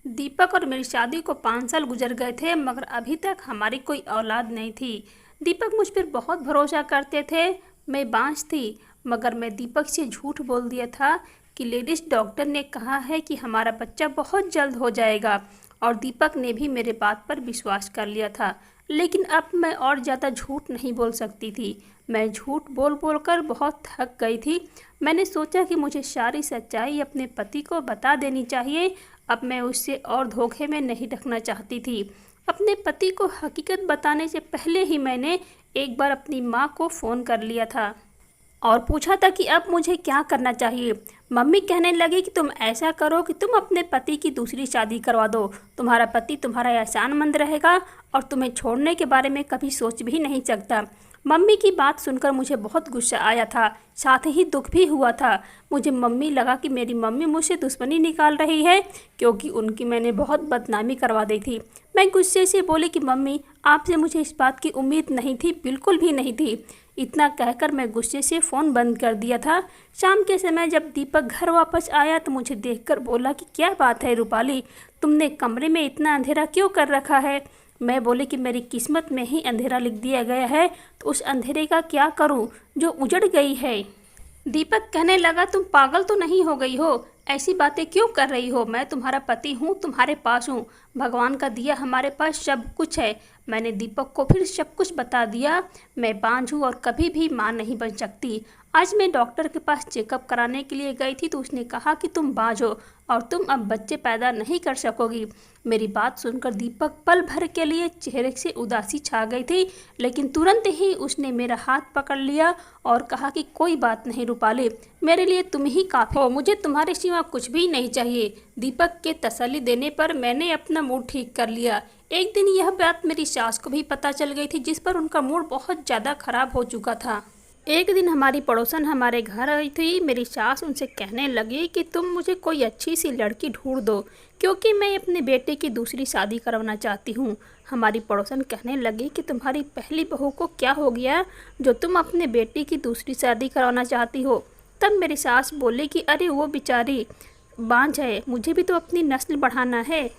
दीपक और मेरी शादी को 5 साल गुजर गए थे, मगर अभी तक हमारी कोई औलाद नहीं थी। दीपक मुझ पर बहुत भरोसा करते थे। मैं बांझ थी, मगर मैं दीपक से झूठ बोल दिया था कि लेडीज डॉक्टर ने कहा है कि हमारा बच्चा बहुत जल्द हो जाएगा, और दीपक ने भी मेरे बात पर विश्वास कर लिया था। लेकिन अब मैं और ज़्यादा झूठ नहीं बोल सकती थी। मैं झूठ बोल बोल कर बहुत थक गई थी। मैंने सोचा कि मुझे सारी सच्चाई अपने पति को बता देनी चाहिए। अब मैं उससे और धोखे में नहीं रखना चाहती थी। अपने पति को हकीकत बताने से पहले ही मैंने एक बार अपनी माँ को फ़ोन कर लिया था और पूछा था कि अब मुझे क्या करना चाहिए। मम्मी कहने लगी कि तुम ऐसा करो कि तुम अपने पति की दूसरी शादी करवा दो। तुम्हारा पति तुम्हारा एहसानमंद रहेगा और तुम्हें छोड़ने के बारे में कभी सोच भी नहीं सकता। मम्मी की बात सुनकर मुझे बहुत गुस्सा आया था, साथ ही दुख भी हुआ था। मुझे मम्मी लगा कि मेरी मम्मी मुझसे दुश्मनी निकाल रही है, क्योंकि उनकी मैंने बहुत बदनामी करवा दी थी। मैं गुस्से से बोली कि मम्मी, आपसे मुझे इस बात की उम्मीद नहीं थी, बिल्कुल भी नहीं थी। इतना कहकर मैं गुस्से से फ़ोन बंद कर दिया था। शाम के समय जब दीपक घर वापस आया तो मुझे देखकर बोला कि क्या बात है रूपाली, तुमने कमरे में इतना अंधेरा क्यों कर रखा है। मैं बोले कि मेरी किस्मत में ही अंधेरा लिख दिया गया है, तो उस अंधेरे का क्या करूं जो उजड़ गई है। दीपक कहने लगा, तुम पागल तो नहीं हो गई हो, ऐसी बातें क्यों कर रही हो। मैं तुम्हारा पति हूँ, तुम्हारे पास हूँ, भगवान का दिया हमारे पास सब कुछ है। मैंने दीपक को फिर सब कुछ बता दिया। मैं बांझ हूँ और कभी भी माँ नहीं बन सकती। आज मैं डॉक्टर के पास चेकअप कराने के लिए गई थी तो उसने कहा कि तुम बांझ हो और तुम अब बच्चे पैदा नहीं कर सकोगी। मेरी बात सुनकर दीपक पल भर के लिए चेहरे से उदासी छा गई थी, लेकिन तुरंत ही उसने मेरा हाथ पकड़ लिया और कहा कि कोई बात नहीं रूपाली, मेरे लिए तुम ही काफ़ी हो, मुझे तुम्हारे सिवा कुछ भी नहीं चाहिए। दीपक के तसल्ली देने पर मैंने अपना मूड ठीक कर लिया। एक दिन यह बात मेरी सास को भी पता चल गई थी, जिस पर उनका मूड बहुत ज़्यादा खराब हो चुका था। एक दिन हमारी पड़ोसन हमारे घर आई थी। मेरी सास उनसे कहने लगी कि तुम मुझे कोई अच्छी सी लड़की ढूंढ दो, क्योंकि मैं अपने बेटे की दूसरी शादी करवाना चाहती हूँ। हमारी पड़ोसन कहने लगी कि तुम्हारी पहली बहू को क्या हो गया जो तुम अपने बेटे की दूसरी शादी करवाना चाहती हो। तब मेरी सास बोली कि अरे वो बेचारी बांझ है, मुझे भी तो अपनी नस्ल बढ़ाना है,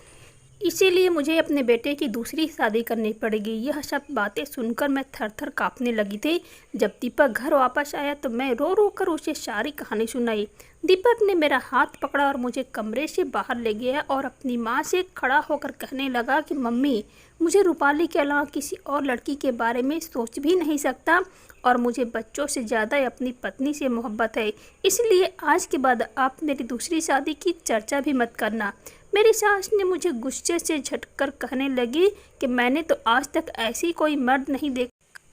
इसीलिए मुझे अपने बेटे की दूसरी शादी करनी पड़ेगी। यह सब बातें सुनकर मैं थर थर काँपने लगी थी। जब दीपक घर वापस आया तो मैं रो रो कर उसे सारी कहानी सुनाई। दीपक ने मेरा हाथ पकड़ा और मुझे कमरे से बाहर ले गया और अपनी माँ से खड़ा होकर कहने लगा कि मम्मी, मुझे रूपाली के अलावा किसी और लड़की के बारे में सोच भी नहीं सकता, और मुझे बच्चों से ज़्यादा अपनी पत्नी से मोहब्बत है। इसलिए आज के बाद आप मेरी दूसरी शादी की चर्चा भी मत करना। मेरी सास ने मुझे गुस्से से झटकर कहने लगी कि मैंने तो आज तक ऐसी कोई मर्द नहीं देखा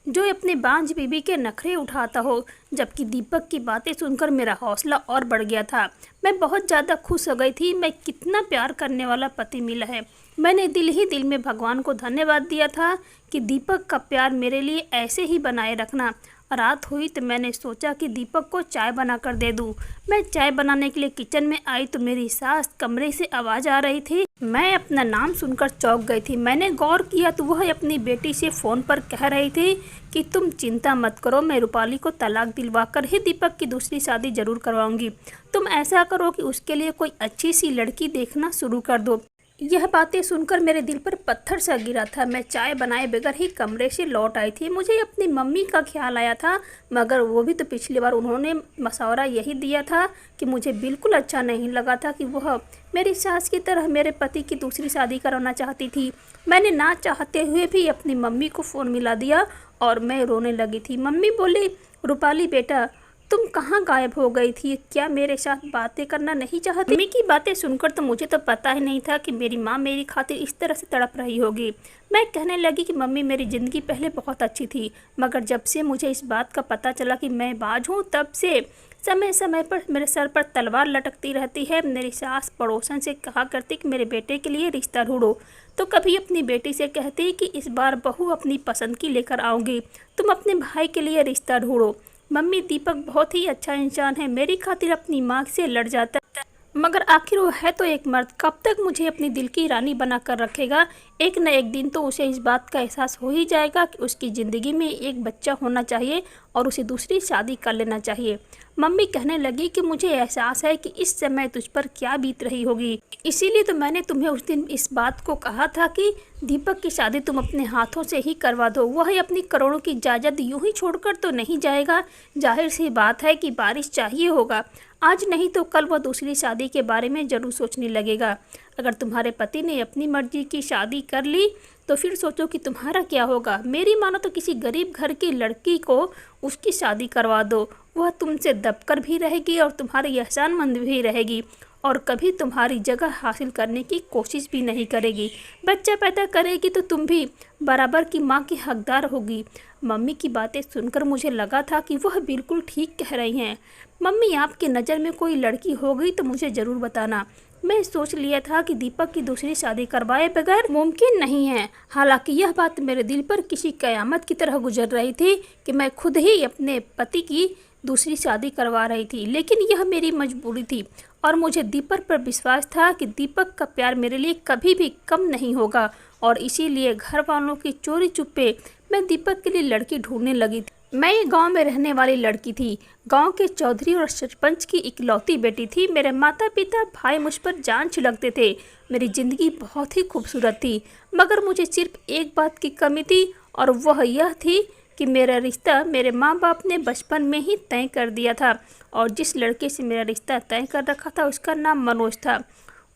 जो अपने बांझ बीबी के नखरे उठाता हो। जबकि दीपक की बातें सुनकर मेरा हौसला और बढ़ गया था। मैं बहुत ज़्यादा खुश हो गई थी। मैं कितना प्यार करने वाला पति मिला है। मैंने दिल ही दिल में भगवान को धन्यवाद दिया था कि दीपक का प्यार मेरे लिए ऐसे ही बनाए रखना। रात हुई तो मैंने सोचा कि दीपक को चाय बनाकर दे दूं। मैं चाय बनाने के लिए किचन में आई तो मेरी सास कमरे से आवाज़ आ रही थी। मैं अपना नाम सुनकर चौंक गई थी। मैंने गौर किया तो वह अपनी बेटी से फ़ोन पर कह रही थी कि तुम चिंता मत करो, मैं रूपाली को तलाक दिलवा कर ही दीपक की दूसरी शादी ज़रूर करवाऊंगी। तुम ऐसा करो कि उसके लिए कोई अच्छी सी लड़की देखना शुरू कर दो। यह बातें सुनकर मेरे दिल पर पत्थर सा गिरा था। मैं चाय बनाए बगैर ही कमरे से लौट आई थी। मुझे अपनी मम्मी का ख्याल आया था, मगर वो भी तो पिछली बार उन्होंने मशवरा यही दिया था कि मुझे बिल्कुल अच्छा नहीं लगा था कि वह मेरी सास की तरह मेरे पति की दूसरी शादी कराना चाहती थी। मैंने ना चाहते हुए भी अपनी मम्मी को फ़ोन मिला दिया और मैं रोने लगी थी। मम्मी बोली, रूपाली बेटा, तुम कहाँ गायब हो गई थी, क्या मेरे साथ बातें करना नहीं चाहती। मम्मी की बातें सुनकर तो मुझे तो पता ही नहीं था कि मेरी माँ मेरी खातिर इस तरह से तड़प रही होगी। मैं कहने लगी कि मम्मी, मेरी ज़िंदगी पहले बहुत अच्छी थी, मगर जब से मुझे इस बात का पता चला कि मैं बाझ हूँ, तब से समय समय पर मेरे सर पर तलवार लटकती रहती है। मेरी सास पड़ोसन से कहा करती कि मेरे बेटे के लिए रिश्ता ढूंढो, तो कभी अपनी बेटी से कहती कि इस बार बहू अपनी पसंद की लेकर आऊँगी, तुम अपने भाई के लिए रिश्ता ढूंढो। मम्मी, दीपक बहुत ही अच्छा इंसान है, मेरी खातिर अपनी माँ से लड़ जाता है, मगर आखिर वो है तो एक मर्द, कब तक मुझे अपनी दिल की रानी बना कर रखेगा। एक न एक दिन तो उसे इस बात का एहसास हो ही जाएगा कि उसकी ज़िंदगी में एक बच्चा होना चाहिए और उसे दूसरी शादी कर लेना चाहिए। मम्मी कहने लगी कि मुझे एहसास है कि इस समय तुझ पर क्या बीत रही होगी, इसीलिए तो मैंने तुम्हें उस दिन इस बात को कहा था कि दीपक की शादी तुम अपने हाथों से ही करवा दो। वह अपनी करोड़ों की जायदाद यूं ही छोड़कर तो नहीं जाएगा। जाहिर सी बात है कि बारिश चाहिए होगा, आज नहीं तो कल वह दूसरी शादी के बारे में ज़रूर सोचने लगेगा। अगर तुम्हारे पति ने अपनी मर्जी की शादी कर ली तो फिर सोचो कि तुम्हारा क्या होगा। मेरी मानो तो किसी गरीब घर की लड़की को उसकी शादी करवा दो, वह तुमसे दबकर भी रहेगी और तुम्हारी एहसानमंद भी रहेगी और कभी तुम्हारी जगह हासिल करने की कोशिश भी नहीं करेगी। बच्चा पैदा करेगी तो तुम भी बराबर की माँ की हकदार होगी। मम्मी की बातें सुनकर मुझे लगा था कि वह बिल्कुल ठीक कह रही हैं। मम्मी, आपकी नज़र में कोई लड़की हो गई तो मुझे ज़रूर बताना। मैं सोच लिया था कि दीपक की दूसरी शादी करवाए बगैर मुमकिन नहीं है। हालांकि यह बात मेरे दिल पर किसी कयामत की तरह गुजर रही थी कि मैं खुद ही अपने पति की दूसरी शादी करवा रही थी, लेकिन यह मेरी मजबूरी थी और मुझे दीपक पर विश्वास था कि दीपक का प्यार मेरे लिए कभी भी कम नहीं होगा और इसीलिए घर वालों की चोरी चुप्पे मैं दीपक के लिए लड़की ढूंढने लगी थी। मैं ये गांव में रहने वाली लड़की थी, गांव के चौधरी और सरपंच की इकलौती बेटी थी। मेरे माता पिता भाई मुझ पर जान छिड़कते थे। मेरी ज़िंदगी बहुत ही खूबसूरत थी, मगर मुझे सिर्फ एक बात की कमी थी और वह यह थी कि मेरा रिश्ता मेरे माँ बाप ने बचपन में ही तय कर दिया था और जिस लड़के से मेरा रिश्ता तय कर रखा था उसका नाम मनोज था।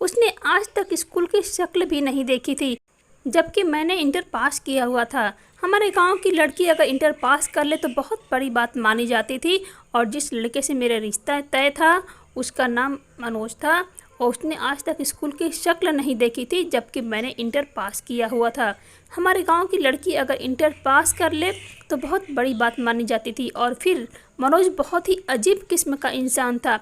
उसने आज तक स्कूल की शक्ल भी नहीं देखी थी, जबकि मैंने इंटर पास किया हुआ था। हमारे गांव की लड़की अगर इंटर पास कर ले तो बहुत बड़ी बात मानी जाती थी और जिस लड़के से मेरा रिश्ता तय था उसका नाम मनोज था और उसने आज तक स्कूल की शक्ल नहीं देखी थी, जबकि मैंने इंटर पास किया हुआ था। हमारे गांव की लड़की अगर इंटर पास कर ले तो बहुत बड़ी बात मानी जाती थी और फिर मनोज बहुत ही अजीब किस्म का इंसान था।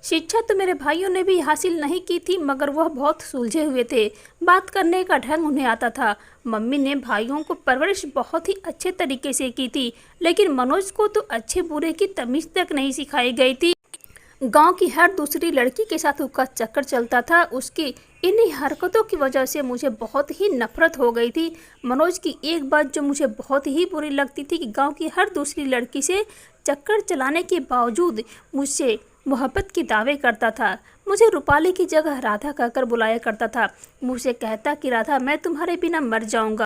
शिक्षा तो मेरे भाइयों ने भी हासिल नहीं की थी, मगर वह बहुत सुलझे हुए थे। बात करने का ढंग उन्हें आता था। मम्मी ने भाइयों को परवरिश बहुत ही अच्छे तरीके से की थी, लेकिन मनोज को तो अच्छे बुरे की तमीज़ तक नहीं सिखाई गई थी। गांव की हर दूसरी लड़की के साथ उसका चक्कर चलता था। उसकी इन्हीं हरकतों की वजह से मुझे बहुत ही नफरत हो गई थी। मनोज की एक बात जो मुझे बहुत ही बुरी लगती थी कि गांव की हर दूसरी लड़की से चक्कर चलाने के बावजूद मुझसे मोहब्बत के दावे करता था। मुझे रूपाली की जगह राधा कहकर बुलाया करता था। मुझसे कहता कि राधा, मैं तुम्हारे बिना मर जाऊंगा।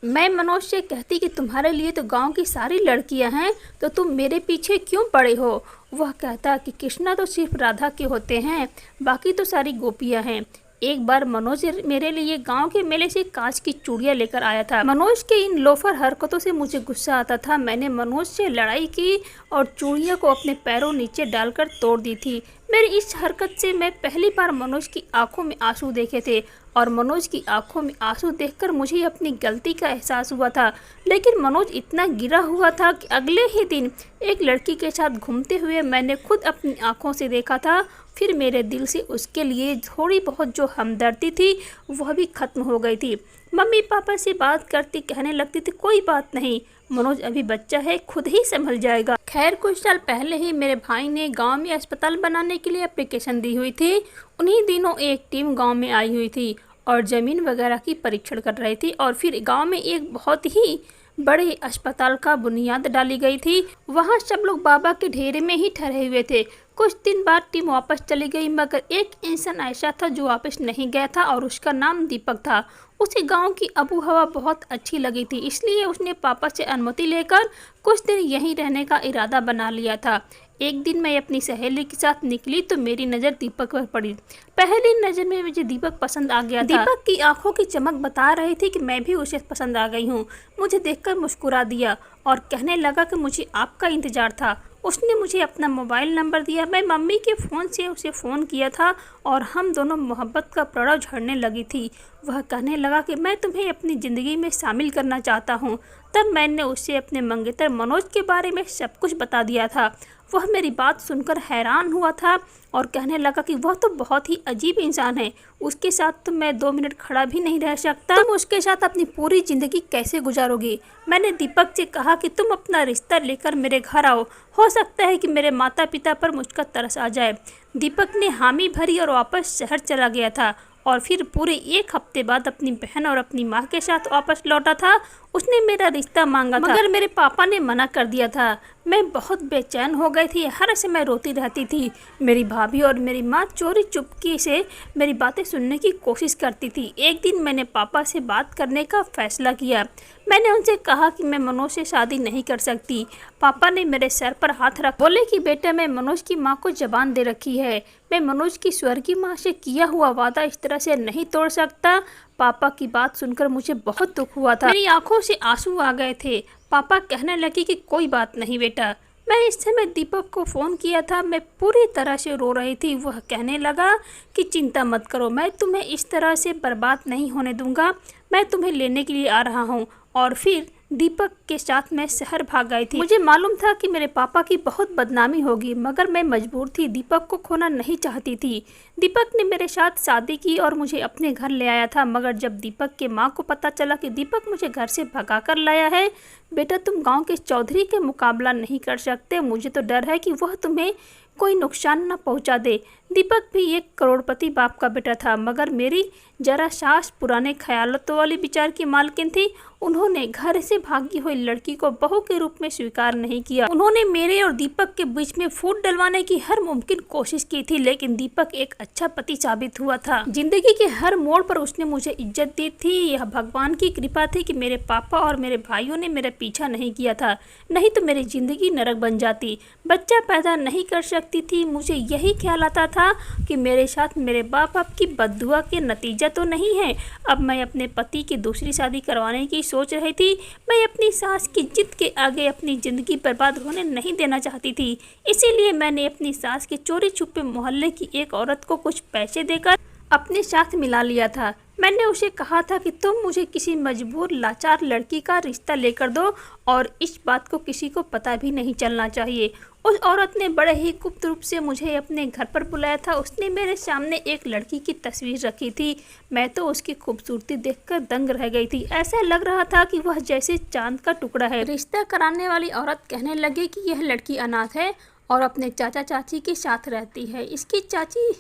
मैं मनोज से कहती कि तुम्हारे लिए तो गांव की सारी लड़कियां हैं, तो तुम मेरे पीछे क्यों पड़े हो। वह कहता कि कृष्णा तो सिर्फ राधा के होते हैं, बाकी तो सारी गोपियां हैं। एक बार मनोज मेरे लिए गांव के मेले से कांच की चूड़ियां लेकर आया था। मनोज के इन लोफर हरकतों से मुझे गुस्सा आता था। मैंने मनोज से लड़ाई की और चूड़ियों को अपने पैरों नीचे डालकर तोड़ दी थी। मेरी इस हरकत से मैं पहली बार मनोज की आंखों में आंसू देखे थे और मनोज की आंखों में आंसू देखकर मुझे अपनी गलती का एहसास हुआ था। लेकिन मनोज इतना गिरा हुआ था कि अगले ही दिन एक लड़की के साथ घूमते हुए मैंने खुद अपनी आंखों से देखा था। फिर मेरे दिल से उसके लिए थोड़ी बहुत जो हमदर्दी थी वह भी खत्म हो गई थी। मम्मी पापा से बात करती कहने लगती थी, कोई बात नहीं, मनोज अभी बच्चा है, खुद ही संभल जाएगा। खैर, कुछ साल पहले ही मेरे भाई ने गांव में अस्पताल बनाने के लिए एप्लीकेशन दी हुई थी। उन्हीं दिनों एक टीम गांव में आई हुई थी और ज़मीन वगैरह की परीक्षण कर रही थी और फिर गांव में एक बहुत ही बड़े अस्पताल का बुनियाद डाली गई थी। वहां सब लोग बाबा के ढेरे में ही ठहरे हुए थे। कुछ दिन बाद टीम वापस चली गई, मगर एक इंसान ऐसा था जो वापस नहीं गया था और उसका नाम दीपक था। उसे गांव की आबो हवा बहुत अच्छी लगी थी, इसलिए उसने पापा से अनुमति लेकर कुछ दिन यहीं रहने का इरादा बना लिया था। एक दिन मैं अपनी सहेली के साथ निकली तो मेरी नज़र दीपक पर पड़ी। पहली नज़र में मुझे दीपक पसंद आ गया था। दीपक की आंखों की चमक बता रही थी कि मैं भी उसे पसंद आ गई हूँ। मुझे देखकर मुस्कुरा दिया और कहने लगा कि मुझे आपका इंतज़ार था। उसने मुझे अपना मोबाइल नंबर दिया। मैं मम्मी के फ़ोन से उसे फ़ोन किया था और हम दोनों मोहब्बत का प्रणव झड़ने लगी थी। वह कहने लगा कि मैं तुम्हें अपनी ज़िंदगी में शामिल करना चाहता हूँ। तब मैंने उसे अपने मंगेतर मनोज के बारे में सब कुछ बता दिया था। वह मेरी बात सुनकर हैरान हुआ था और कहने लगा कि वह तो बहुत ही अजीब इंसान है, उसके साथ तो मैं 2 मिनट खड़ा भी नहीं रह सकता। तुम उसके साथ अपनी पूरी ज़िंदगी कैसे गुजारोगी? मैंने दीपक से कहा कि तुम अपना रिश्ता लेकर मेरे घर आओ, हो सकता है कि मेरे माता पिता पर मुझका तरस आ जाए। दीपक ने हामी भरी और वापस शहर चला गया था और फिर पूरे 1 हफ्ते बाद अपनी बहन और अपनी माँ के साथ वापस लौटा था। उसने मेरा रिश्ता मांगा था, मगर मेरे पापा ने मना कर दिया था। मैं बहुत बेचैन हो गई थी, हर समय रोती रहती थी। मेरी भाभी और मेरी माँ चोरी चुपके से मेरी बातें सुनने की कोशिश करती थी। एक दिन मैंने पापा से बात करने का फैसला किया। मैंने उनसे कहा कि मैं मनोज से शादी नहीं कर सकती। पापा ने मेरे सर पर हाथ रख बोले कि बेटा, मैं मनोज की माँ को जबान दे रखी है, मैं मनोज की स्वर्गीय माँ से किया हुआ वादा इस तरह से नहीं तोड़ सकता। पापा की बात सुनकर मुझे बहुत दुख हुआ था, मेरी आंखों से आंसू आ गए थे। पापा कहने लगे कि कोई बात नहीं बेटा। मैं इस समय दीपक को फ़ोन किया था, मैं पूरी तरह से रो रही थी। वह कहने लगा कि चिंता मत करो, मैं तुम्हें इस तरह से बर्बाद नहीं होने दूंगा, मैं तुम्हें लेने के लिए आ रहा हूँ। और फिर दीपक के साथ मैं शहर भाग गई थी। मुझे मालूम था कि मेरे पापा की बहुत बदनामी होगी, मगर मैं मजबूर थी, दीपक को खोना नहीं चाहती थी। दीपक ने मेरे साथ शादी की और मुझे अपने घर ले आया था, मगर जब दीपक के माँ को पता चला कि दीपक मुझे घर से भगा कर लाया है, बेटा तुम गांव के चौधरी के मुकाबला नहीं कर सकते, मुझे तो डर है कि वह तुम्हें कोई नुकसान न पहुंचा दे। दीपक भी एक करोड़पति बाप का बेटा था, मगर मेरी जरा सास पुराने ख्यालों वाली विचार की मालकिन थी। उन्होंने घर से भागी हुई लड़की को बहू के रूप में स्वीकार नहीं किया। उन्होंने मेरे और दीपक के बीच में फूट डलवाने की हर मुमकिन कोशिश की थी, लेकिन दीपक एक अच्छा पति साबित हुआ था। जिंदगी के हर मोड़ पर उसने मुझे इज्जत दी थी। यह भगवान की कृपा थी कि मेरे पापा और मेरे भाइयों ने मेरा पीछा नहीं किया था, नहीं तो मेरी जिंदगी नरक बन जाती। बच्चा पैदा नहीं कर सकती थी। मुझे यही ख्याल आता था कि मेरे साथ मेरे बाप की बद्दुआ के नतीजा तो नहीं है। अब मैं अपने पति की दूसरी शादी करवाने की सोच रही थी। मैं अपनी सास की जिद के आगे अपनी ज़िंदगी बर्बाद होने नहीं देना चाहती थी। इसीलिए मैंने अपनी सास के चोरी छुपे मोहल्ले की एक औरत को कुछ पैसे देकर अपने साथ मिला लिया था। मैंने उसे कहा था कि तुम मुझे किसी मजबूर लाचार लड़की का रिश्ता लेकर दो और इस बात को किसी को पता भी नहीं चलना चाहिए। उस औरत ने बड़े ही गुप्त रूप से मुझे अपने घर पर बुलाया था। उसने मेरे सामने एक लड़की की तस्वीर रखी थी। मैं तो उसकी खूबसूरती देखकर दंग रह गई थी। ऐसा लग रहा था कि वह जैसे चांद का टुकड़ा है। रिश्ता कराने वाली औरत कहने लगी कि यह लड़की अनाथ है और अपने चाचा चाची के साथ रहती है। इसकी चाची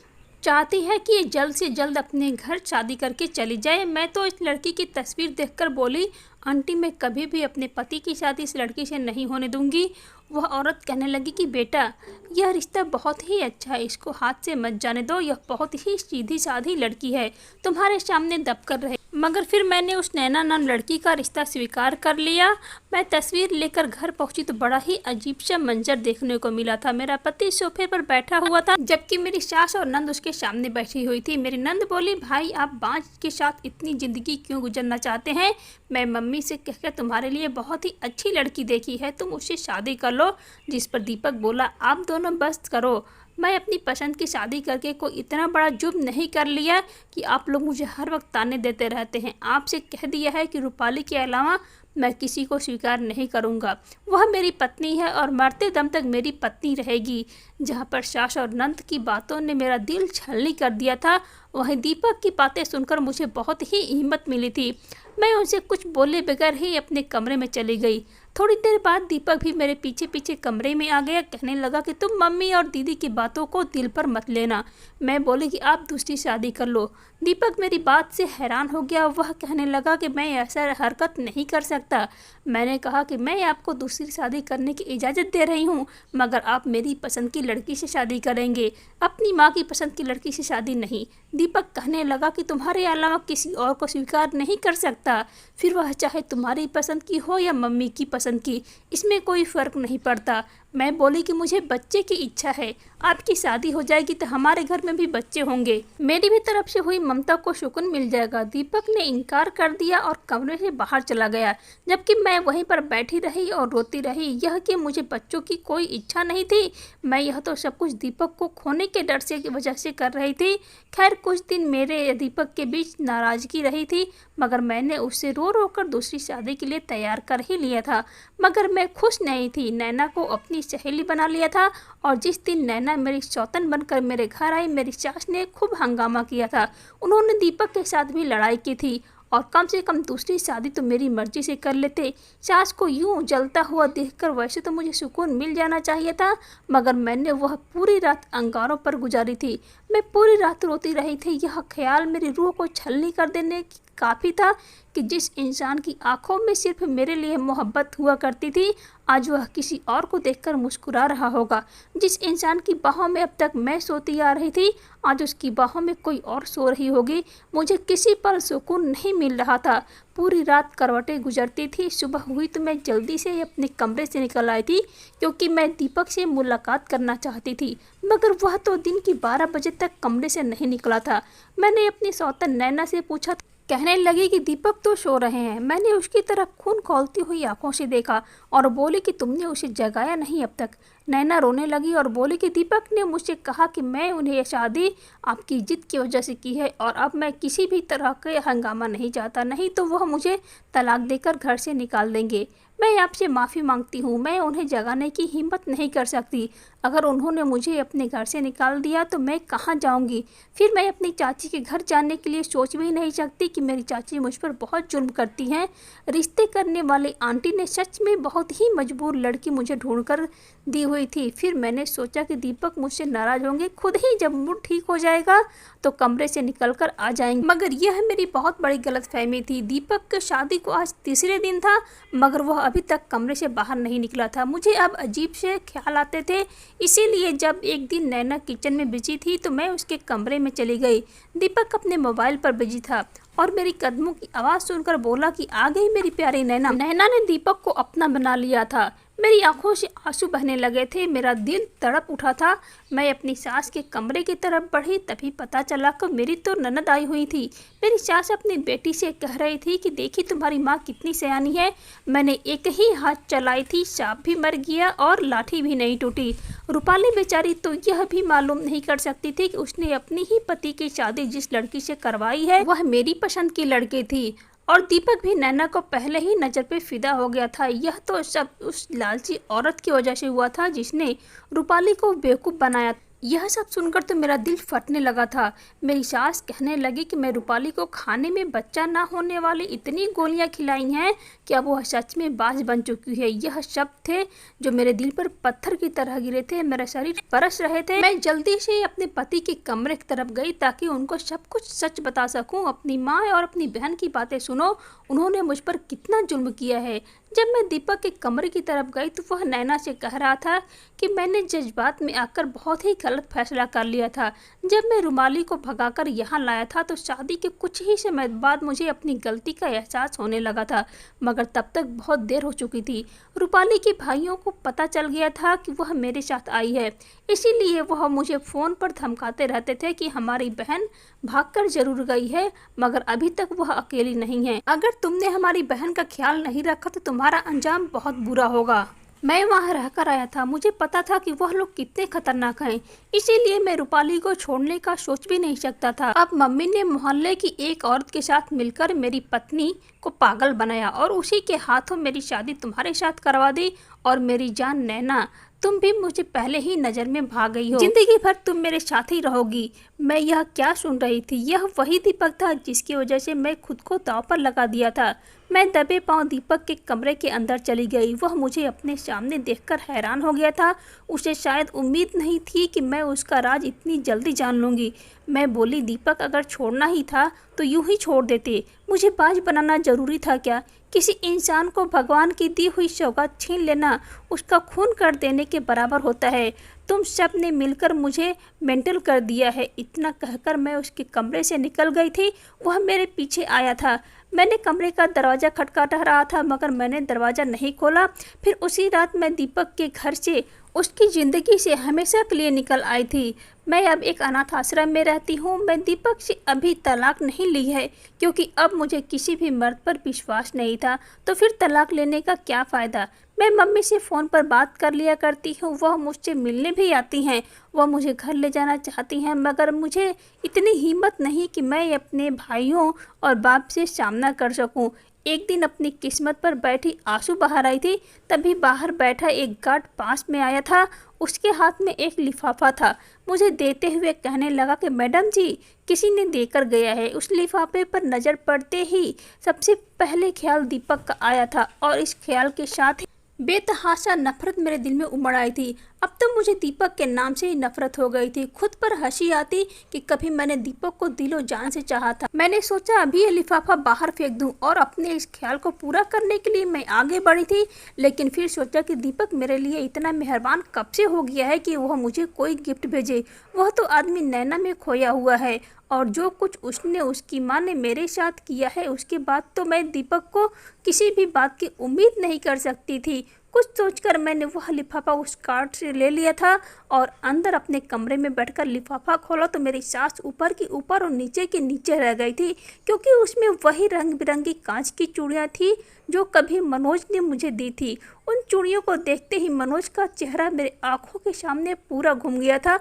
चाहती है कि ये जल्द से जल्द अपने घर शादी करके चली जाए। मैं तो इस लड़की की तस्वीर देखकर बोली, आंटी मैं कभी भी अपने पति की शादी इस लड़की से नहीं होने दूंगी। वह औरत कहने लगी कि बेटा यह रिश्ता बहुत ही अच्छा है, इसको हाथ से मत जाने दो, यह बहुत ही सीधी साधी लड़की है, तुम्हारे सामने दबकर रहे। मगर फिर मैंने उस नैना नाम लड़की का रिश्ता स्वीकार कर लिया। मैं तस्वीर लेकर घर पहुंची तो बड़ा ही अजीब सा मंजर देखने को मिला था। मेरा पति सोफे पर बैठा हुआ था, जबकि मेरी सास और नंद उसके सामने बैठी हुई थी। मेरी नंद बोली, भाई आप बांझ के साथ इतनी जिंदगी क्यों गुजरना चाहते हैं? मैं मम्मी से कहकर तुम्हारे लिए बहुत ही अच्छी लड़की देखी है, तुम उससे शादी कर लो। जिस पर दीपक बोला, आप दोनों बस करो, मैं अपनी पसंद की शादी करके कोई इतना बड़ा जुर्म नहीं कर लिया कि आप लोग मुझे हर वक्त ताने देते रहते हैं। आपसे कह दिया है कि रूपाली के अलावा मैं किसी को स्वीकार नहीं करूंगा। वह मेरी पत्नी है और मरते दम तक मेरी पत्नी रहेगी। जहाँ पर सास और नंद की बातों ने मेरा दिल छलनी कर दिया था, वहीं दीपक की बातें सुनकर मुझे बहुत ही हिम्मत मिली थी। मैं उनसे कुछ बोले बगैर ही अपने कमरे में चली गई। थोड़ी देर बाद दीपक भी मेरे पीछे पीछे कमरे में आ गया। कहने लगा कि तुम मम्मी और दीदी की बातों को दिल पर मत लेना। मैं बोली कि आप दूसरी शादी कर लो। दीपक मेरी बात से हैरान हो गया। वह कहने लगा कि मैं ऐसा हरकत नहीं कर सकता। मैंने कहा कि मैं आपको दूसरी शादी करने की इजाज़त दे रही हूँ, मगर आप मेरी पसंद की लड़की से शादी करेंगे, अपनी माँ की पसंद की लड़की से शादी नहीं। दीपक कहने लगा कि तुम्हारे अलावा किसी और को स्वीकार नहीं कर सकता, फिर वह चाहे तुम्हारी पसंद की हो या मम्मी की पसंद की, इसमें कोई फ़र्क नहीं पड़ता। मैं बोली कि मुझे बच्चे की इच्छा है, आपकी शादी हो जाएगी तो हमारे घर में भी बच्चे होंगे, मेरी भी तरफ से हुई ममता को सुकून मिल जाएगा। दीपक ने इनकार कर दिया और कमरे से बाहर चला गया, जबकि मैं वहीं पर बैठी रही और रोती रही। यह कि मुझे बच्चों की कोई इच्छा नहीं थी, मैं यह तो सब कुछ दीपक को खोने के डर से की वजह से कर रही थी। खैर कुछ दिन मेरे दीपक के बीच नाराजगी रही थी, मगर मैंने उससे रो रो कर दूसरी शादी के लिए तैयार कर ही लिया था। मगर मैं खुश नहीं थी। नैना को अपनी सहेली बना लिया था और जिस दिन नैना मेरी सौतन बनकर मेरे घर आई, मेरी सास ने खूब हंगामा किया था। उन्होंने दीपक के साथ भी लड़ाई की थी और कम से कम दूसरी शादी तो मेरी मर्जी से कर लेते। सास को यूं जलता हुआ देखकर वैसे तो मुझे सुकून मिल जाना चाहिए था, मगर मैंने वह पूरी रात अंगारों पर गुजारी थी। मैं पूरी रात रोती रही थी। यह ख्याल मेरी रूह को छलनी कर देने काफ़ी था कि जिस इंसान की आंखों में सिर्फ मेरे लिए मोहब्बत हुआ करती थी, आज वह किसी और को देखकर मुस्कुरा रहा होगा। जिस इंसान की बाहों में अब तक मैं सोती आ रही थी, आज उसकी बाहों में कोई और सो रही होगी। मुझे किसी पल सुकून नहीं मिल रहा था। पूरी रात करवटें गुजरती थी। सुबह हुई तो मैं जल्दी से अपने कमरे से निकल आई थी, क्योंकि मैं दीपक से मुलाकात करना चाहती थी, मगर वह तो दिन की 12 बजे तक कमरे से नहीं निकला था। मैंने अपनी सौतन नैना से पूछा, कहने लगी कि दीपक तो सो रहे हैं। मैंने उसकी तरफ खून खौलती हुई आंखों से देखा और बोली कि तुमने उसे जगाया नहीं अब तक। नैना रोने लगी और बोली कि दीपक ने मुझसे कहा कि मैं उन्हें शादी आपकी जिद की वजह से की है और अब मैं किसी भी तरह का हंगामा नहीं चाहता, नहीं तो वह मुझे तलाक देकर घर से निकाल देंगे। मैं आपसे माफ़ी मांगती हूँ, मैं उन्हें जगाने की हिम्मत नहीं कर सकती। अगर उन्होंने मुझे अपने घर से निकाल दिया तो मैं कहाँ जाऊँगी? फिर मैं अपनी चाची के घर जाने के लिए सोच भी नहीं सकती कि मेरी चाची मुझ पर बहुत जुल्म करती हैं। रिश्ते करने वाली आंटी ने सच में बहुत ही मजबूर लड़की मुझे ढूंढ कर दी हुई थी। फिर मैंने सोचा कि दीपक मुझसे नाराज़ होंगे, खुद ही जब मूड ठीक हो जाएगा तो कमरे से निकलकर आ जाएंगे। मगर यह मेरी बहुत बड़ी गलतफहमी थी। दीपक की शादी को आज तीसरे दिन था, मगर वह अभी तक कमरे से बाहर नहीं निकला था। मुझे अब अजीब से ख्याल आते थे, इसीलिए जब एक दिन नैना किचन में बिजी थी तो मैं उसके कमरे में चली गई। दीपक अपने मोबाइल पर बिजी था और मेरी कदमों की आवाज़ सुनकर बोला कि आ गई मेरी प्यारी नैना। नैना ने दीपक को अपना बना लिया था। मेरी आंखों से आंसू बहने लगे थे, मेरा दिल तड़प उठा था। मैं अपनी सास के कमरे की तरफ बढ़ी, तभी पता चला कि मेरी तो ननद आई हुई थी। मेरी सास अपनी बेटी से कह रही थी कि देखी तुम्हारी माँ कितनी सयानी है। मैंने एक ही हाथ चलाई थी, सांप भी मर गया और लाठी भी नहीं टूटी। रूपाली बेचारी तो यह भी मालूम नहीं कर सकती थी कि उसने अपनी ही पति की शादी जिस लड़की से करवाई है वह मेरी पसंद की लड़की थी। और दीपक भी नैना को पहले ही नज़र पे फिदा हो गया था। यह तो सब उस लालची औरत की वजह से हुआ था जिसने रूपाली को बेवकूफ़ बनाया। यह सब सुनकर तो मेरा दिल फटने लगा था। मेरी सास कहने लगी कि मैं रूपाली को खाने में बच्चा ना होने वाली इतनी गोलियां खिलाई हैं कि अब वह सच में बाज बन चुकी है। यह शब्द थे जो मेरे दिल पर पत्थर की तरह गिरे थे, मेरा शरीर बरस रहे थे। मैं जल्दी से अपने पति के कमरे की तरफ गई ताकि उनको सब कुछ सच बता सकूं। अपनी माँ और अपनी बहन की बातें सुनो, उन्होंने मुझ पर कितना जुल्म किया है। जब मैं दीपक के कमरे की तरफ गई तो वह नैना से कह रहा था कि मैंने जज्बात में आकर बहुत ही गलत फैसला कर लिया था। जब मैं रूपाली को भगाकर यहाँ लाया था तो शादी के कुछ ही समय बाद मुझे अपनी गलती का एहसास होने लगा था, मगर तब तक बहुत देर हो चुकी थी। रूपाली के भाइयों को पता चल गया था कि वह मेरे साथ आई है, इसीलिए वह मुझे फ़ोन पर धमकाते रहते थे कि हमारी बहन भागकर जरूर गई है, मगर अभी तक वह अकेली नहीं है। अगर तुमने हमारी बहन का ख्याल नहीं रखा तो तुम्हारा अंजाम बहुत बुरा होगा। मैं वहाँ रहकर आया था, मुझे पता था कि वह लोग कितने खतरनाक हैं, इसीलिए मैं रूपाली को छोड़ने का सोच भी नहीं सकता था। अब मम्मी ने मोहल्ले की एक औरत के साथ मिलकर मेरी पत्नी को पागल बनाया और उसी के हाथों मेरी शादी तुम्हारे साथ करवा दी। और मेरी जान नैना, तुम भी मुझे पहले ही नज़र में भाग गई हो, जिंदगी भर तुम मेरे साथ ही रहोगी। मैं यह क्या सुन रही थी? यह वही दीपक था जिसकी वजह से मैं खुद को दांव पर लगा दिया था। मैं दबे पांव दीपक के कमरे के अंदर चली गई। वह मुझे अपने सामने देखकर हैरान हो गया था। उसे शायद उम्मीद नहीं थी कि मैं उसका राज इतनी जल्दी जान लूँगी। मैं बोली, दीपक अगर छोड़ना ही था तो यूं ही छोड़ देते, मुझे बाज बनाना ज़रूरी था क्या? किसी इंसान को भगवान की दी हुई सौगात छीन लेना उसका खून कर देने के बराबर होता है। तुम सब ने मिलकर मुझे मेंटल कर दिया है। इतना कहकर मैं उसके कमरे से निकल गई थी। वह मेरे पीछे आया था। मैंने कमरे का दरवाज़ा खटखटा रहा था, मगर मैंने दरवाज़ा नहीं खोला। फिर उसी रात मैं दीपक के घर से उसकी ज़िंदगी से हमेशा के लिए निकल आई थी। मैं अब एक अनाथ आश्रम में रहती हूँ। मैं दीपक से अभी तलाक नहीं ली है क्योंकि अब मुझे किसी भी मर्द पर विश्वास नहीं था, तो फिर तलाक लेने का क्या फ़ायदा। मैं मम्मी से फ़ोन पर बात कर लिया करती हूँ, वह मुझसे मिलने भी आती हैं, वह मुझे घर ले जाना चाहती हैं, मगर मुझे इतनी हिम्मत नहीं कि मैं अपने भाइयों और बाप से सामना कर सकूँ। एक दिन अपनी किस्मत पर बैठी आंसू बहा रही थी, तभी बाहर बैठा एक गार्ड पास में आया था। उसके हाथ में एक लिफाफा था। मुझे देते हुए कहने लगा कि मैडम जी, किसी ने देकर गया है। उस लिफाफे पर नज़र पड़ते ही सबसे पहले ख्याल दीपक का आया था और इस ख्याल के साथ ही बेतहाशा नफरत मेरे दिल में उमड़ आई थी। अब तो मुझे दीपक के नाम से ही नफरत हो गई थी। खुद पर हंसी आती कि कभी मैंने दीपक को दिलो जान से चाहा था। मैंने सोचा अभी ये लिफाफा बाहर फेंक दूं और अपने इस ख्याल को पूरा करने के लिए मैं आगे बढ़ी थी, लेकिन फिर सोचा कि दीपक मेरे लिए इतना मेहरबान कब से हो गया है कि वह मुझे कोई गिफ्ट भेजे। वह तो आदमी नैना में खोया हुआ है और जो कुछ उसने उसकी माँ ने मेरे साथ किया है, उसके बाद तो मैं दीपक को किसी भी बात की उम्मीद नहीं कर सकती थी। कुछ सोचकर मैंने वह लिफाफा उस कार्ड से ले लिया था और अंदर अपने कमरे में बैठकर लिफाफा खोला तो मेरी सांस ऊपर की ऊपर और नीचे की नीचे रह गई थी, क्योंकि उसमें वही रंग बिरंगी कांच की चूड़ियाँ थी जो कभी मनोज ने मुझे दी थी। उन चूड़ियों को देखते ही मनोज का चेहरा मेरे आंखों के सामने पूरा घूम गया था।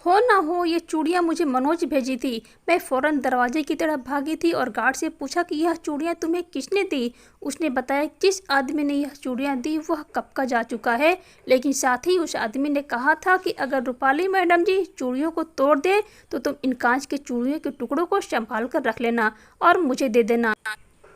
हो ना हो ये चूड़ियाँ मुझे मनोज भेजी थी। मैं फ़ौरन दरवाजे की तरफ भागी थी और गार्ड से पूछा कि यह चूड़ियाँ तुम्हें किसने दी। उसने बताया जिस आदमी ने यह चूड़ियाँ दी वह कब का जा चुका है, लेकिन साथ ही उस आदमी ने कहा था कि अगर रूपाली मैडम जी चूड़ियों को तोड़ दे तो तुम इन कांच के चूड़ियों के टुकड़ों को संभाल कर रख लेना और मुझे दे देना।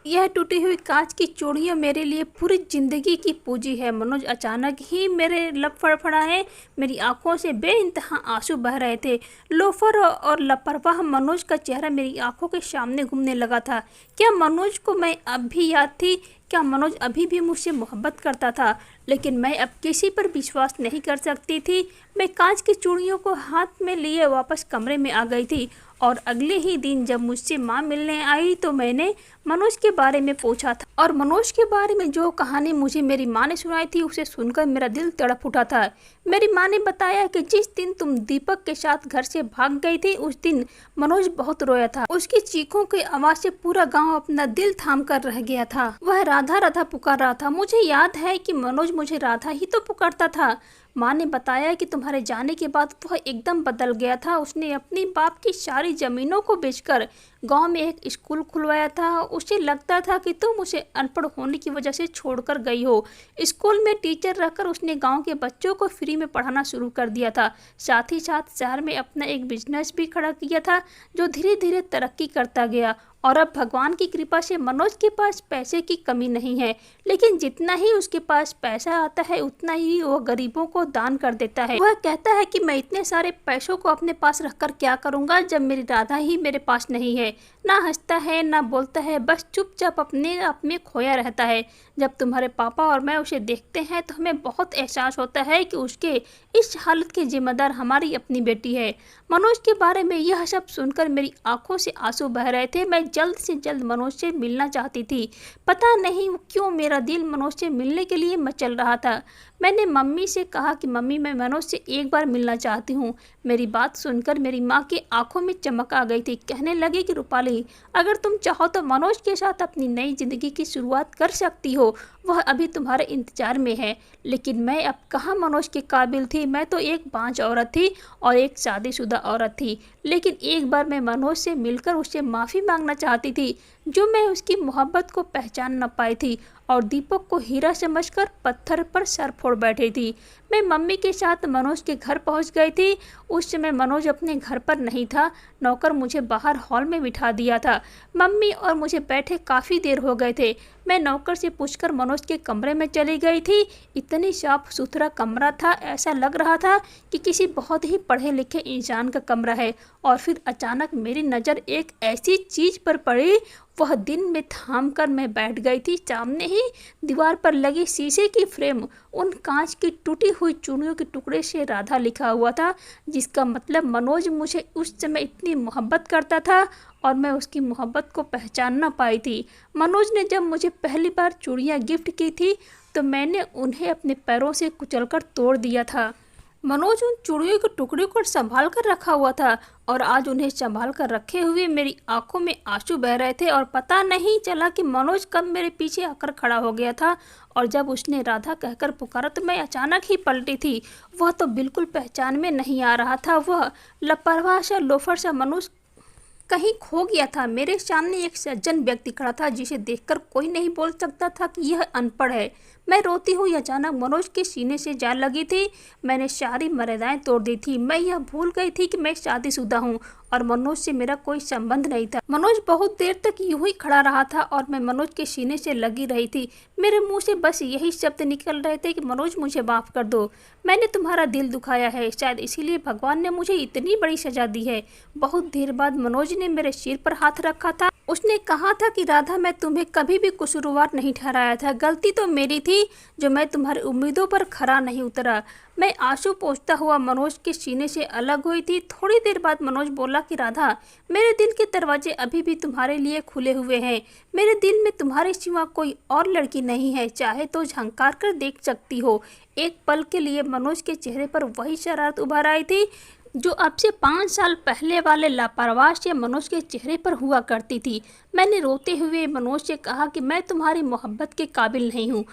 यह टूटी हुई कांच की चूड़ियाँ मेरे लिए पूरी जिंदगी की पूंजी है। मनोज अचानक ही मेरे लब फड़फड़ाए, मेरी आंखों से बेइंतहा आंसू बह रहे थे। लोफर और लापरवाह मनोज का चेहरा मेरी आंखों के सामने घूमने लगा था। क्या मनोज को मैं अब भी याद थी? क्या मनोज अभी भी मुझसे मोहब्बत करता था? लेकिन मैं अब किसी पर विश्वास नहीं कर सकती थी। मैं कांच की चूड़ियों को हाथ में लिए वापस कमरे में आ गई थी और अगले ही दिन जब मुझसे माँ मिलने आई तो मैंने मनोज के बारे में पूछा था और मनोज के बारे में जो कहानी मुझे मेरी माँ ने सुनाई थी उसे सुनकर मेरा दिल तड़प उठा था। मेरी माँ ने बताया कि जिस दिन तुम दीपक के साथ घर से भाग गई थी उस दिन मनोज बहुत रोया था। उसकी चीखों की आवाज से पूरा गांव अपना दिल थाम कर रह गया था। वह राधा राधा पुकार रहा था। मुझे याद है कि मनोज मुझे राधा ही तो पुकारता था। माँ ने बताया कि तुम्हारे जाने के बाद वह एकदम बदल गया था। उसने अपनी बाप की सारी ज़मीनों को बेचकर गांव में एक स्कूल खुलवाया था। उसे लगता था कि तुम उसे अनपढ़ होने की वजह से छोड़कर गई हो। स्कूल में टीचर रहकर उसने गांव के बच्चों को फ्री में पढ़ाना शुरू कर दिया था। साथ ही साथ शहर में अपना एक बिजनेस भी खड़ा किया था जो धीरे धीरे तरक्की करता गया और अब भगवान की कृपा से मनोज के पास पैसे की कमी नहीं है, लेकिन जितना ही उसके पास पैसा आता है उतना ही वो गरीबों को दान कर देता है। वह कहता है कि मैं इतने सारे पैसों को अपने पास रखकर क्या करूँगा जब मेरी राधा ही मेरे पास नहीं है। ना हंसता है ना बोलता है, बस चुपचाप अपने आप में खोया रहता है। जब तुम्हारे पापा और मैं उसे देखते हैं तो हमें बहुत एहसास होता है कि उसके इस हालत के जिम्मेदार हमारी अपनी बेटी है। मनोज के बारे में यह सब सुनकर मेरी आंखों से आंसू बह रहे थे। मैं जल्द से जल्द मनोज से मिलना चाहती थी। पता नहीं क्यों मेरा दिल मनोज से मिलने के लिए मचल रहा था। मैंने मम्मी से कहा कि मम्मी मैं मनोज से एक बार मिलना चाहती हूँ। मेरी बात सुनकर मेरी माँ की आंखों में चमक आ गई थी। कहने लगी कि रूपाली, अगर तुम चाहो तो मनोज के साथ अपनी नई जिंदगी की शुरुआत कर सकती हो। वह अभी तुम्हारे इंतजार में है। लेकिन मैं अब कहाँ मनोज के काबिल थी। मैं तो एक बांझ औरत थी और एक शादीशुदा औरत थी। लेकिन एक बार मैं मनोज से मिलकर उससे माफ़ी मांगना चाहती थी जो मैं उसकी मोहब्बत को पहचान न पाई थी और दीपक को हीरा समझकर पत्थर पर सर फोड़ बैठी थी। मैं मम्मी के साथ मनोज के घर पहुंच गई थी। उस समय मनोज अपने घर पर नहीं था। नौकर मुझे बाहर हॉल में बिठा दिया था। मम्मी और मुझे बैठे काफ़ी देर हो गए थे। मैं नौकर से पूछकर मनोज के कमरे में चली गई थी। इतनी साफ सुथरा कमरा था, ऐसा लग रहा था कि किसी बहुत ही पढ़े लिखे इंसान का कमरा है। और फिर अचानक मेरी नज़र एक ऐसी चीज़ पर पड़ी, वह दिन में थाम कर मैं बैठ गई थी। सामने ही दीवार पर लगी शीशे की फ्रेम, उन कांच की टूटी हुई चूड़ियों के टुकड़े से राधा लिखा हुआ था, जिसका मतलब मनोज मुझे उस समय इतनी मोहब्बत करता था और मैं उसकी मोहब्बत को पहचान ना पाई थी। मनोज ने जब मुझे पहली बार चूड़ियाँ गिफ्ट की थी तो मैंने उन्हें अपने पैरों से कुचलकर तोड़ दिया था। मनोज उन चूड़ियों के टुकड़े को संभाल कर रखा हुआ था और आज उन्हें संभाल कर रखे हुए मेरी आंखों में आंसू बह रहे थे और पता नहीं चला कि मनोज कब मेरे पीछे आकर खड़ा हो गया था। और जब उसने राधा कहकर पुकारा तो मैं अचानक ही पलटी थी। वह तो बिल्कुल पहचान में नहीं आ रहा था। वह लापरवाह सा लोफर सा मनुष्य कहीं खो गया था। मेरे सामने एक सज्जन व्यक्ति खड़ा था जिसे देखकर कोई नहीं बोल सकता था कि यह अनपढ़ है। मैं रोती हुई अचानक मनोज के सीने से जा लगी थी। मैंने सारी मर्यादाएं तोड़ दी थी। मैं यह भूल गई थी कि मैं शादीशुदा हूँ और मनोज से मेरा कोई संबंध नहीं था। मनोज बहुत देर तक यूं ही खड़ा रहा था और मैं मनोज के सीने से लगी रही थी। मेरे मुंह से बस यही शब्द निकल रहे थे कि मनोज मुझे माफ कर दो, मैंने तुम्हारा दिल दुखाया है, शायद इसीलिए भगवान ने मुझे इतनी बड़ी सजा दी है। बहुत देर बाद मनोज ने मेरे सिर पर हाथ रखा था। उसने कहा था कि राधा, मैं तुम्हें कभी भी कसूरवार नहीं ठहराया था। गलती तो मेरी थी जो मैं तुम्हारी उम्मीदों पर खरा नहीं उतरा। मैं आंसू पोंछता हुआ मनोज के सीने से अलग हुई थी। थोड़ी देर बाद मनोज बोला कि राधा, मेरे दिल के दरवाजे अभी भी तुम्हारे लिए खुले हुए हैं। मेरे दिल में तुम्हारे सिवा कोई और लड़की नहीं है, चाहे तो झंकार कर देख सकती हो। एक पल के लिए मनोज के चेहरे पर वही शरारत उभर आई थी जो अब से 5 साल पहले वाले लापरवाह से मनोज के चेहरे पर हुआ करती थी। मैंने रोते हुए मनोज से कहा कि मैं तुम्हारी मोहब्बत के काबिल नहीं हूँ।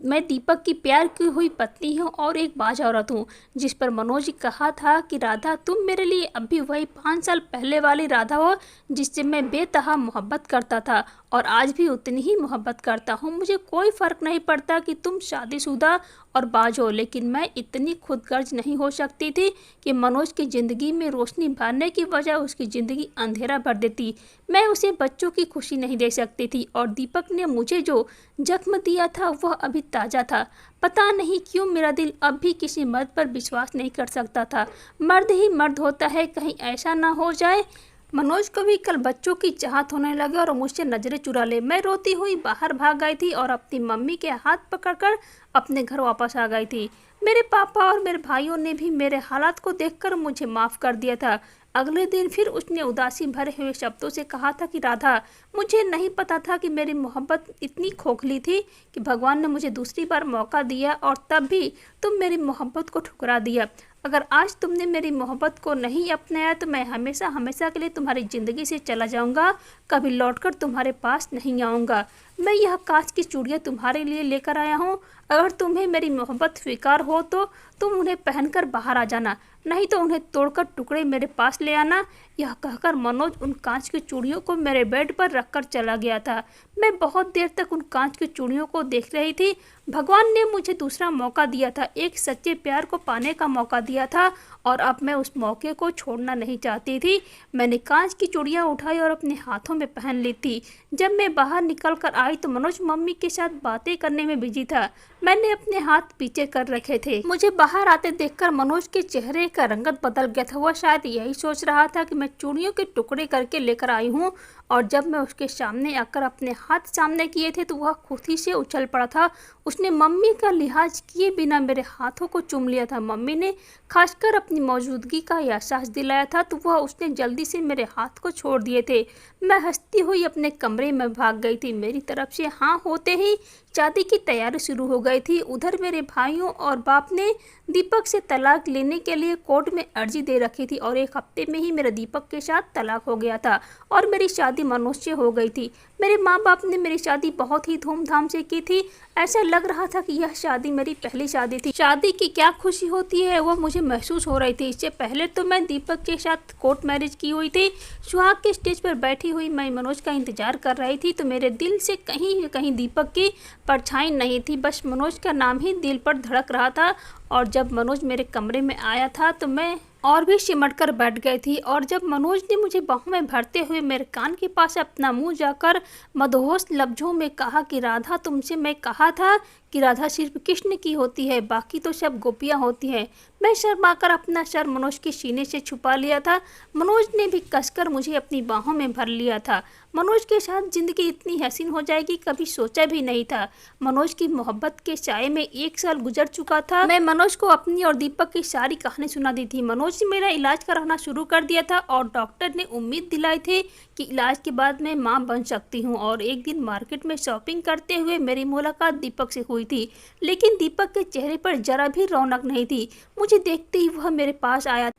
मैं दीपक की प्यार की हुई पत्नी हूँ और एक बाज औरत हूँ। जिस पर मनोज ने कहा था कि राधा, तुम मेरे लिए अब भी वही 5 साल पहले वाली राधा हो जिससे मैं बेतहा मोहब्बत करता था और आज भी उतनी ही मोहब्बत करता हूँ। मुझे कोई फ़र्क नहीं पड़ता कि तुम शादीशुदा और बाज हो, लेकिन मैं इतनी खुदगर्ज नहीं हो सकती थी कि मनोज की ज़िंदगी में रोशनी भरने की बजाय उसकी ज़िंदगी अंधेरा भर देती। मैं उसे बच्चों की खुशी नहीं दे सकती थी और दीपक ने मुझे जो जख्म दिया था वह अभी ताज़ा था। पता नहीं क्यों मेरा दिल अब भी किसी मर्द पर विश्वास नहीं कर सकता था। मर्द ही मर्द होता है, कहीं ऐसा ना हो जाए मनोज को भी कल बच्चों की चाहत होने लगे और मुझसे नजरें चुरा ले। मैं रोती हुई बाहर भाग गई थी और अपनी मम्मी के हाथ पकड़कर अपने घर वापस आ गई थी। मेरे पापा और मेरे भाइयों ने भी मेरे हालात को देखकर मुझे माफ़ कर दिया था। अगले दिन फिर उसने उदासी भरे हुए शब्दों से कहा था कि राधा, मुझे नहीं पता था कि मेरी मोहब्बत इतनी खोखली थी कि भगवान ने मुझे दूसरी बार मौका दिया और तब भी तुम मेरी मोहब्बत को ठुकरा दिया। अगर आज तुमने मेरी मोहब्बत को नहीं अपनाया तो मैं हमेशा हमेशा के लिए तुम्हारी ज़िंदगी से चला जाऊंगा, कभी लौटकर तुम्हारे पास नहीं आऊँगा। मैं यह कांच की चूड़ियाँ तुम्हारे लिए लेकर आया हूँ। अगर तुम्हें मेरी मोहब्बत स्वीकार हो तो तुम उन्हें पहनकर बाहर आ जाना, नहीं तो उन्हें तोड़कर टुकड़े मेरे पास ले आना। यह कहकर मनोज उन कांच की चूड़ियों को मेरे बेड पर रखकर चला गया था। मैं बहुत देर तक उन कांच की चूड़ियों को देख रही थी। भगवान ने मुझे दूसरा मौका दिया था, एक सच्चे प्यार को पाने का मौका दिया था और अब मैं उस मौके को छोड़ना नहीं चाहती थी। मैंने कांच की चूड़ियाँ उठाई और अपने हाथों में पहन ली थी। जब मैं बाहर निकल कर आई तो मनोज मम्मी के साथ बातें करने में बिजी था। मैंने अपने हाथ पीछे कर रखे थे। मुझे बाहर आते देखकर मनोज के चेहरे का रंगत बदल गया था। वह शायद यही सोच रहा था कि मैं चूड़ियों के टुकड़े करके लेकर आई हूँ और जब मैं उसके सामने आकर अपने हाथ सामने किए थे तो वह खुशी से उछल पड़ा था। उसने मम्मी का लिहाज किए बिना मेरे हाथों को चूम लिया था। मम्मी ने खासकर अपनी मौजूदगी का एहसास दिलाया था तो वह उसने जल्दी से मेरे हाथ को छोड़ दिए थे। मैं हंसती हुई अपने कमरे में भाग गई थी। मेरी तरफ से हाँ होते ही शादी की तैयारी शुरू हो गई थी। उधर मेरे भाइयों और बाप ने दीपक से तलाक लेने के लिए कोर्ट में अर्जी दे रखी थी और 1 हफ्ते में ही मेरे दीपक के साथ तलाक हो गया था और मेरी शादी मनोज से हो गई थी। मेरे माँ बाप ने मेरी शादी बहुत ही धूमधाम से की थी। ऐसा लग रहा था कि यह शादी मेरी पहली शादी थी। शादी की क्या खुशी होती है वह मुझे महसूस हो रही थी। इससे पहले तो मैं दीपक के साथ कोर्ट मैरिज की हुई थी। सुहाग के स्टेज पर बैठी हुई मैं मनोज का इंतजार कर रही थी तो मेरे दिल से कहीं कहीं दीपक की परछाई नहीं थी, बस मनोज का नाम ही दिल पर धड़क रहा था। और जब मनोज मेरे कमरे में आया था तो मैं और भी सिमट कर बैठ गई थी और जब मनोज ने मुझे बाहों में भरते हुए मेरे कान के पास अपना मुंह जाकर मदहोश लफ्जों में कहा कि राधा, तुमसे मैं कहा था कि राधा सिर्फ कृष्ण की होती है, बाकी तो सब गोपियां होती हैं। मैं शर्माकर अपना सर मनोज के सीने से छुपा लिया था। मनोज ने भी कसकर मुझे अपनी बाहों में भर लिया था। मनोज के साथ जिंदगी इतनी हसीन हो जाएगी कभी सोचा भी नहीं था। मनोज की मोहब्बत के साए में 1 साल गुजर चुका था। मैं मनोज को अपनी और दीपक की सारी कहानी सुना दी थी। मनोज ने मेरा इलाज कराना शुरू कर दिया था और डॉक्टर ने उम्मीद दिलाई थी कि इलाज के बाद मैं मां बन सकती हूं। और एक दिन मार्केट में शॉपिंग करते हुए मेरी मुलाकात दीपक से हुई थी, लेकिन दीपक के चेहरे पर जरा भी रौनक नहीं थी। मुझे देखते ही वह मेरे पास आया,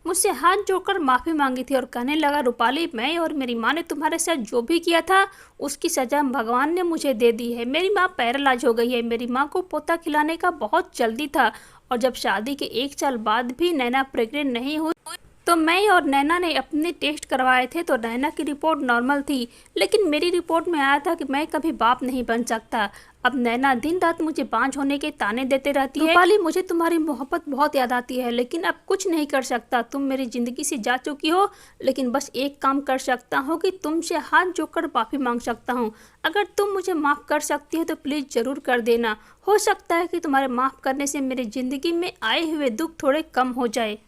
मुझसे हाथ जोड़कर माफ़ी मांगी थी और कहने लगा, रूपाली, मैं और मेरी माँ ने तुम्हारे साथ जो भी किया था उसकी सज़ा भगवान ने मुझे दे दी है। मेरी माँ पैरालाइज हो गई है। मेरी माँ को पोता खिलाने का बहुत जल्दी था और जब शादी के 1 साल बाद भी नैना प्रेग्नेंट नहीं हुई तो मैं और नैना ने अपने टेस्ट करवाए थे तो नैना की रिपोर्ट नॉर्मल थी, लेकिन मेरी रिपोर्ट में आया था कि मैं कभी बाप नहीं बन सकता। अब नैना दिन रात मुझे बांझ होने के ताने देते रहती है। रूपाली, मुझे तुम्हारी मोहब्बत बहुत याद आती है, लेकिन अब कुछ नहीं कर सकता। तुम मेरी ज़िंदगी से जा चुकी हो, लेकिन बस एक काम कर सकता हूँ कि तुमसे हाथ जोड़कर माफ़ी मांग सकता हूँ। अगर तुम मुझे माफ़ कर सकती हो तो प्लीज़ ज़रूर कर देना। हो सकता है कि तुम्हारे माफ़ करने से मेरी ज़िंदगी में आए हुए दुख थोड़े कम हो जाए।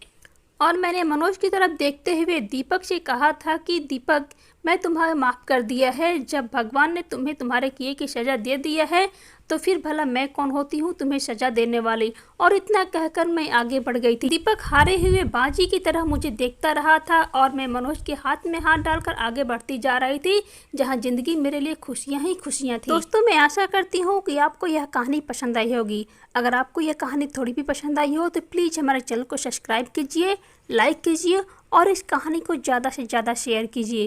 और मैंने मनोज की तरफ देखते हुए दीपक से कहा था कि दीपक, मैं तुम्हें माफ़ कर दिया है। जब भगवान ने तुम्हें तुम्हारे किए की सज़ा दे दिया है तो फिर भला मैं कौन होती हूँ तुम्हें सज़ा देने वाली। और इतना कहकर मैं आगे बढ़ गई थी। दीपक हारे हुए बाजी की तरह मुझे देखता रहा था और मैं मनोज के हाथ में हाथ डालकर आगे बढ़ती जा रही थी, जहाँ ज़िंदगी मेरे लिए खुशियाँ ही खुशियाँ थी। दोस्तों, मैं आशा करती हूँ कि आपको यह कहानी पसंद आई होगी। अगर आपको यह कहानी थोड़ी भी पसंद आई हो तो प्लीज़ हमारे चैनल को सब्सक्राइब कीजिए, लाइक कीजिए और इस कहानी को ज़्यादा से ज़्यादा शेयर कीजिए।